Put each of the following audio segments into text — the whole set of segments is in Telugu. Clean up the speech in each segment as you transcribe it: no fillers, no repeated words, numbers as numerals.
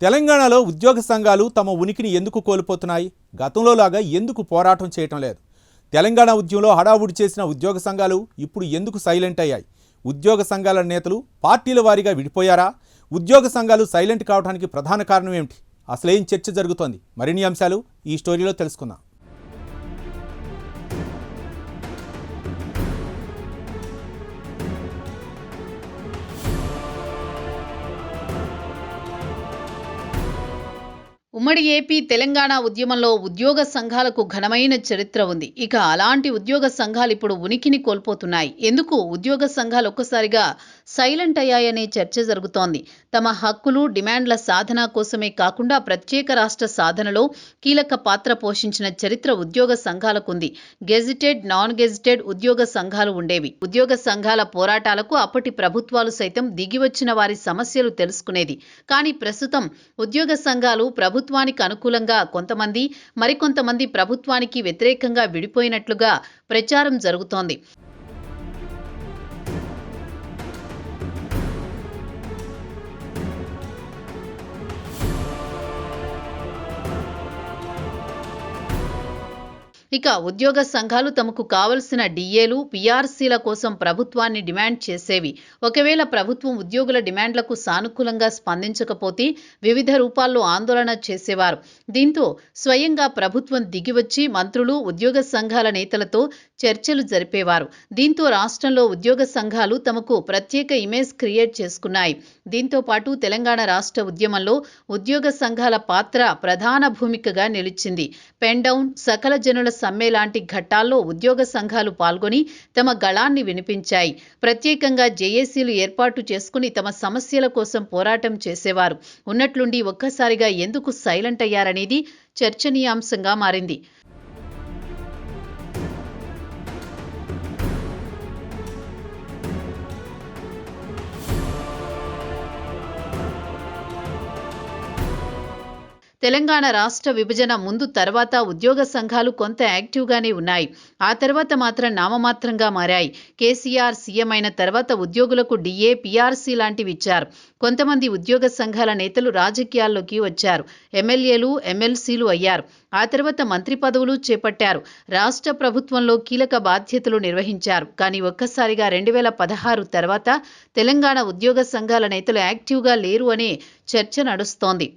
తెలంగాణలో ఉద్యోగ సంఘాలు తమ ఉనికిని ఎందుకు కోల్పోతున్నాయి? గతంలో లాగా ఎందుకు పోరాటం చేయటం లేదు? తెలంగాణ ఉద్యమంలో హడావుడి చేసిన ఉద్యోగ సంఘాలు ఇప్పుడు ఎందుకు సైలెంట్ అయ్యాయి? ఉద్యోగ సంఘాల నేతలు పార్టీల వారీగా విడిపోయారా? ఉద్యోగ సంఘాలు సైలెంట్ కావడానికి ప్రధాన కారణం ఏమిటి? అసలేం చర్చ జరుగుతోంది? మరిన్ని అంశాలు ఈ స్టోరీలో తెలుసుకుందాం. ఉమ్మడి ఏపీ తెలంగాణ ఉద్యమంలో ఉద్యోగ సంఘాలకు ఘనమైన చరిత్ర ఉంది. ఇక అలాంటి ఉద్యోగ సంఘాలు ఇప్పుడు ఉనికిని కోల్పోతున్నాయి. ఎందుకు ఉద్యోగ సంఘాలు ఒక్కసారిగా సైలెంట్ అయ్యాయనే చర్చ జరుగుతోంది. తమ హక్కులు, డిమాండ్ల సాధన కోసమే కాకుండా ప్రత్యేక రాష్ట్ర సాధనలో కీలక పాత్ర పోషించిన చరిత్ర ఉద్యోగ సంఘాలకుంది. గెజిటెడ్, నాన్ గెజిటెడ్ ఉద్యోగ సంఘాలు ఉండేవి. ఉద్యోగ సంఘాల పోరాటాలకు అప్పటి ప్రభుత్వాలు సైతం దిగివచ్చిన వారి సమస్యలు తెలుసుకునేది. కానీ ప్రస్తుతం ఉద్యోగ సంఘాలు ప్రభుత్వానికి అనుకూలంగా కొంతమంది, మరికొంతమంది ప్రభుత్వానికి వ్యతిరేకంగా విడిపోయినట్లుగా ప్రచారం జరుగుతోంది. ఇక ఉద్యోగ సంఘాలు తమకు కావలసిన డిఏలు, పిఆర్సీల కోసం ప్రభుత్వాన్ని డిమాండ్ చేసేవి. ఒకవేళ ప్రభుత్వం ఉద్యోగుల డిమాండ్లకు సానుకూలంగా స్పందించకపోతే వివిధ రూపాల్లో ఆందోళన చేసేవారు. దీంతో స్వయంగా ప్రభుత్వం దిగివచ్చి మంత్రులు, ఉద్యోగ సంఘాల నేతలతో చర్చలు జరిపేవారు. దీంతో రాష్ట్రంలో ఉద్యోగ సంఘాలు తమకు ప్రత్యేక ఇమేజ్ క్రియేట్ చేసుకున్నాయి. దీంతో పాటు తెలంగాణ రాష్ట్ర ఉద్యమంలో ఉద్యోగ సంఘాల పాత్ర ప్రధాన భూమికగా నిలిచింది. పెన్ డౌన్, సకల జనుల సమ్మె లాంటి ఘట్టాల్లో ఉద్యోగ సంఘాలు పాల్గొని తమ గళాన్ని వినిపించాయి. ప్రత్యేకంగా జేఏసీలు ఏర్పాటు చేసుకుని తమ సమస్యల కోసం పోరాటం చేసేవారు. ఉన్నట్లుండి ఒక్కసారిగా ఎందుకు సైలెంట్ అయ్యారనేది చర్చనీయాంశంగా మారింది. తెలంగాణ రాష్ట్ర విభజన ముందు తర్వాత ఉద్యోగ సంఘాలు కొంత యాక్టివ్గానే ఉన్నాయి. ఆ తర్వాత మాత్రం నామమాత్రంగా మారాయి. కేసీఆర్ సీఎం అయిన తర్వాత ఉద్యోగులకు డిఏ, పీఆర్సీ లాంటివి ఇచ్చారు. కొంతమంది ఉద్యోగ సంఘాల నేతలు రాజకీయాల్లోకి వచ్చారు. ఎమ్మెల్యేలు, ఎమ్మెల్సీలు అయ్యారు. ఆ తర్వాత మంత్రి పదవులు చేపట్టారు. రాష్ట్ర ప్రభుత్వంలో కీలక బాధ్యతలు నిర్వహించారు. కానీ ఒక్కసారిగా 2016 తర్వాత తెలంగాణ ఉద్యోగ సంఘాల నేతలు యాక్టివ్గా లేరు అనే చర్చ నడుస్తోంది.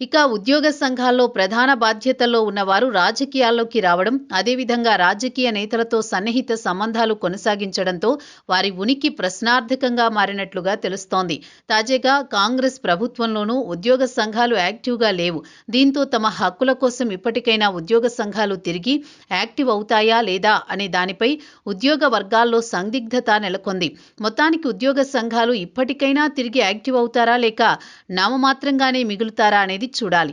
ఇక ఉద్యోగ సంఘాల్లో ప్రధాన బాధ్యతల్లో ఉన్నవారు రాజకీయాల్లోకి రావడం, అదేవిధంగా రాజకీయ నేతలతో సన్నిహిత సంబంధాలు కొనసాగించడంతో వారి ఉనికి ప్రశ్నార్థకంగా మారినట్లుగా తెలుస్తోంది. తాజాగా కాంగ్రెస్ ప్రభుత్వంలోనూ ఉద్యోగ సంఘాలు యాక్టివ్గా లేవు. దీంతో తమ హక్కుల కోసం ఇప్పటికైనా ఉద్యోగ సంఘాలు తిరిగి యాక్టివ్ అవుతాయా లేదా అనే దానిపై ఉద్యోగ వర్గాల్లో సందిగ్ధత నెలకొంది. మొత్తానికి ఉద్యోగ సంఘాలు ఇప్పటికైనా తిరిగి యాక్టివ్ అవుతారా లేక నామమాత్రంగానే మిగులుతారా అనేది చూడాలి.